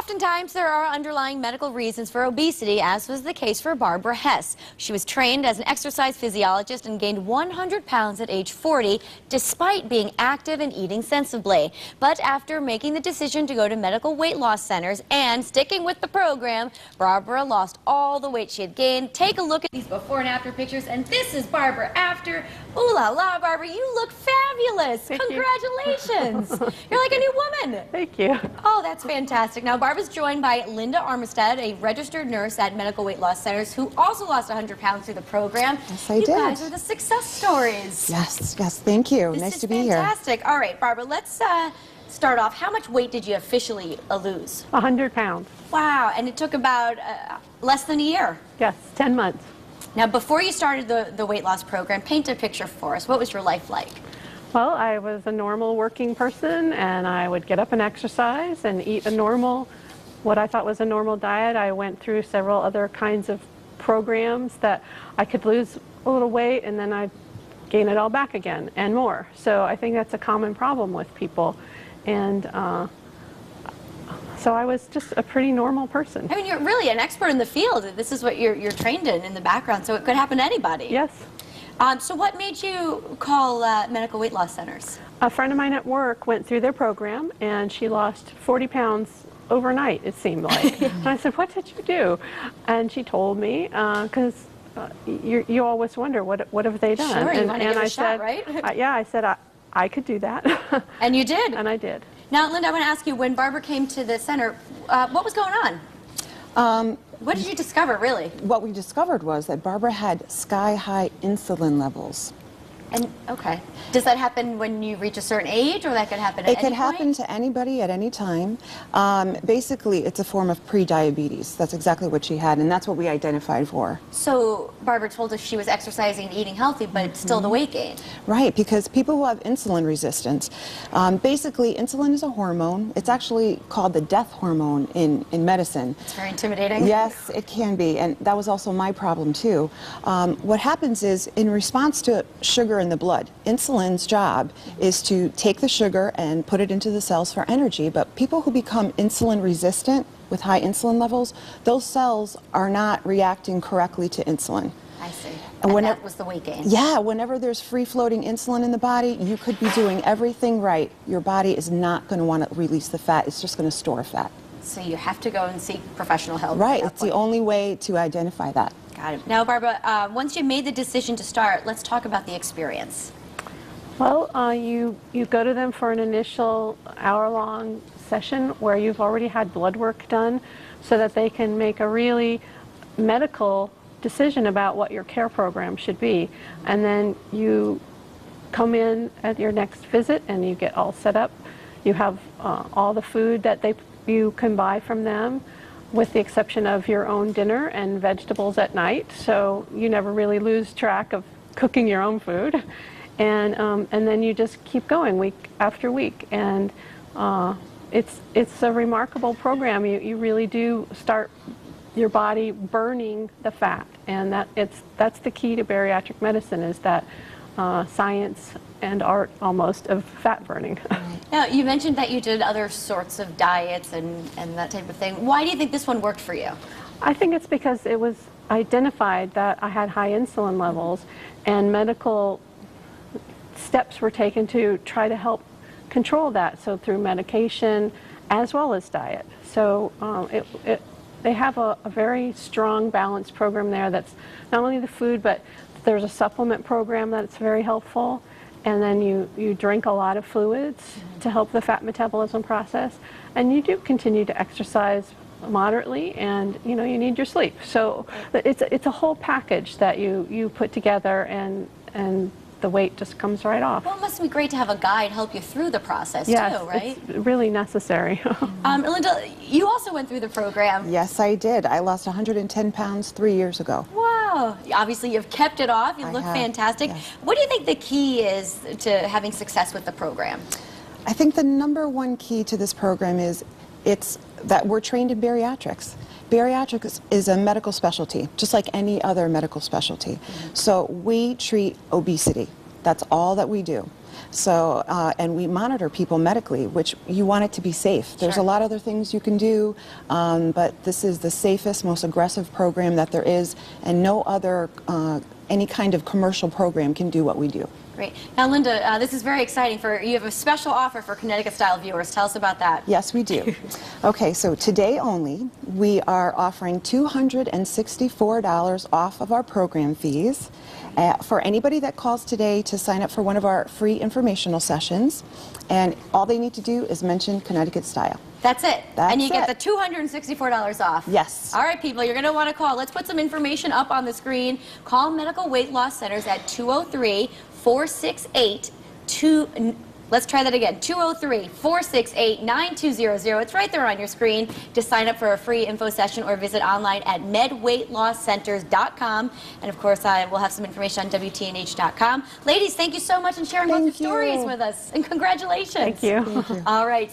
Oftentimes, there are underlying medical reasons for obesity, as was the case for Barbara Hess. She was trained as an exercise physiologist and gained 100 pounds at age 40, despite being active and eating sensibly. But after making the decision to go to medical weight loss centers and sticking with the program, Barbara lost all the weight she had gained. Take a look at these before and after pictures, and this is Barbara after. Ooh la la, Barbara, you look fabulous. Thank Congratulations. You're like a new woman. Thank you. Oh, that's fantastic. Now, Barbara's joined by Linda Armistead, a registered nurse at Medical Weight Loss Centers, who also lost 100 pounds through the program. Yes, I did. You guys are the success stories. Yes, thank you. Nice to be here. Fantastic. All right, Barbara, let's start off. How much weight did you officially lose? 100 pounds. Wow, and it took about less than a year. Yes, 10 months. Now, before you started the weight loss program, paint a picture for us. What was your life like? Well, I was a normal working person, and I would get up and exercise and eat a normal, what I thought was a normal diet. I went through several other kinds of programs that I could lose a little weight and then I'd gain it all back again and more. So I think that's a common problem with people. And so I was just a pretty normal person. I mean, you're really an expert in the field. This is what you're trained in the background, so it could happen to anybody. Yes. So what made you call Medical Weight Loss Centers? A friend of mine at work went through their program, and she lost 40 pounds overnight, it seemed like. And I said, what did you do? And she told me, because you always wonder, what have they done? Sure, you want to give it a shot, shot, right? Yeah, I said, I could do that. And you did? And I did. Now, Linda, I want to ask you, when Barbara came to the center, what was going on? What did you discover, really? What we discovered was that Barbara had sky-high insulin levels. And okay, does that happen when you reach a certain age, or that could happen at any point? It could happen to anybody at any time. Basically, it's a form of pre-diabetes. That's exactly what she had, and that's what we identified for. So Barbara told us she was exercising and eating healthy, but still the weight gain. Right, because people who have insulin resistance, basically insulin is a hormone. It's actually called the death hormone in medicine. It's very intimidating. Yes, it can be, and that was also my problem too. What happens is, in response to sugar in the blood, insulin's job is to take the sugar and put it into the cells for energy, but people who become insulin resistant with high insulin levels, those cells are not reacting correctly to insulin. I see. And that was the weight gain. Yeah, whenever there's free-floating insulin in the body, you could be doing everything right. Your body is not going to want to release the fat. It's just going to store fat. So you have to go and seek professional help. Right, it's the only way to identify that. Got it. Now, Barbara, once you made the decision to start, let's talk about the experience. Well, you go to them for an initial hour-long session where you've already had blood work done so that they can make a really medical decision about what your care program should be. And then you come in at your next visit and you get all set up. You have all the food that you can buy from them, with the exception of your own dinner and vegetables at night, so you never really lose track of cooking your own food. And then you just keep going week after week, and it's a remarkable program. You really do start your body burning the fat, and that's the key to bariatric medicine, is that science and art almost of fat burning. Now, you mentioned that you did other sorts of diets and that type of thing. Why do you think this one worked for you? I think it's because it was identified that I had high insulin levels, and medical steps were taken to try to help control that, so through medication as well as diet. So they have a very strong, balanced program there that's not only the food, but there's a supplement program that's very helpful. And then you drink a lot of fluids to help the fat metabolism process. And you do continue to exercise moderately, and you need your sleep. So it's a whole package that you put together, and the weight just comes right off. Well, it must be great to have a guide help you through the process too, right? It's really necessary. Linda, you also went through the program. Yes, I did. I lost 110 pounds 3 years ago. Wow. Obviously, you've kept it off. You look fantastic. Yes. What do you think the key is to having success with the program? I think the #1 key to this program is it's that we're trained in bariatrics. Bariatrics is a medical specialty, just like any other medical specialty. So we treat obesity. That's all that we do. So, and we monitor people medically, which you want it to be safe. There's Sure. a lot of other things you can do, but this is the safest, most aggressive program that there is, and no other, any kind of commercial program can do what we do. Great. Now, Linda, this is very exciting. You have a special offer for Connecticut-style viewers. Tell us about that. Yes, we do. Okay, so today only, we are offering $264 off of our program fees for anybody that calls today to sign up for one of our free informational sessions. And all they need to do is mention Connecticut Style. That's it. That's and you get it. the $264 off. Yes. All right, people, you're going to want to call. Let's put some information up on the screen. Call Medical Weight Loss Centers at 203-468-2... Let's try that again, 203-468-9200. It's right there on your screen to sign up for a free info session or visit online at medweightlosscenters.com. And of course, we'll have some information on WTNH.com. Ladies, thank you so much for sharing both your Thank you. stories with us. And congratulations. Thank you. Thank you. All right.